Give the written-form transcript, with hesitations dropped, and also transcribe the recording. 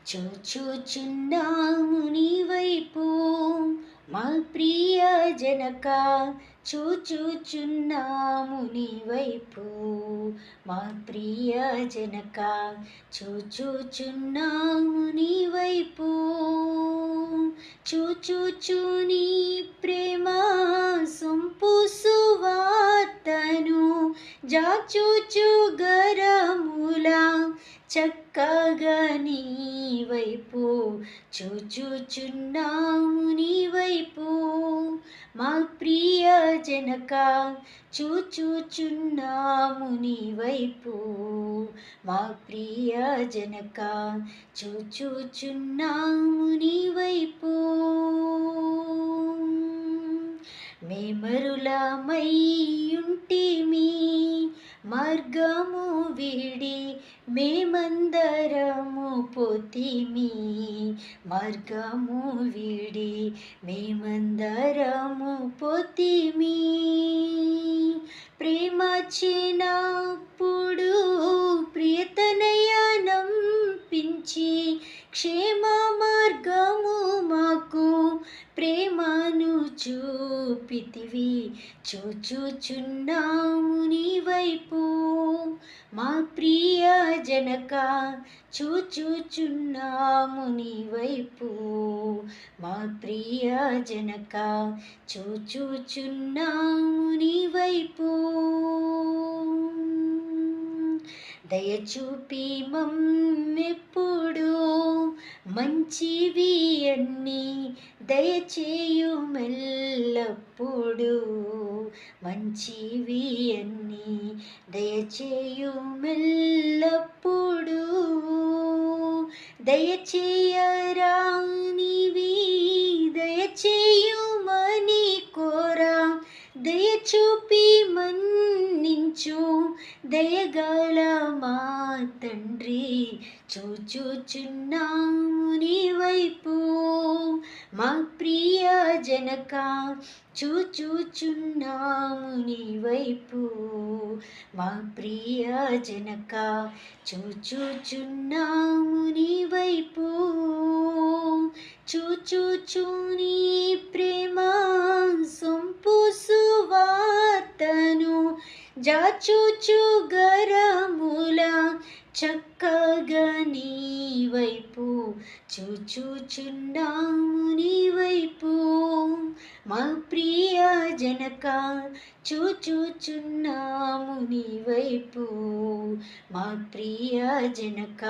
చూచుచున్నాము నీ వైపు మా ప్రియ జనక, చూచుచున్నాము నీ వైపు మా ప్రియ జనక, చూచుచున్నాము నీ వైపు. చూచుచు నీ ప్రేమ సొంపు సువార్తను, జాచుచు గరముల చక్కగా నీ వైపు, చూచుచున్నాము నీ వైపు మా ప్రియ జనక, చూచుచున్నాము నీ వైపు మా ప్రియ జనక, చూచుచున్నాము నీ వైపు. మేమరులమైయుంటిమి మార్గము వీడి, మేమందరము పోతిమి మార్గము వీడి, మేమందరము పోతిమి. ప్రేమ చినప్పుడు ప్రియతనయనంపించి, క్షేమ మార్గము మాకు ప్రేమను చూపితివి. చూచుచున్నాము నీ వైపు మా ప్రియ జనక, చూచుచున్నాము నీ వైపు మా ప్రియ జనక, చూచుచున్నాము నీ వైపు. దయచూపి మమ్మెప్పుడు మంచివి అన్నీ దయచేయుమెల్లప్పుడు, మంచివి అన్నీ దయచేయుమెల్లప్పుడు. దయచేయరానివి దయచేయుమని కోరా, దయచూపి మన్నించు దయగల మా తండ్రి. చూచుచున్నాము నీ వైపు మా ప్రియ జనక, చూచుచున్నాము నీ వైపు మా ప్రియ జనక, చూచుచున్నాము నీ వైపు. చూచుచు నీ ప్రేమ సొంపు సువార్తను, జాచుచు గరముల చక్కగా నీ వైపు, చూచుచున్నాము నీ వైపు మా ప్రియ జనక, చూచుచున్నాము నీ వైపు మా ప్రియ జనక.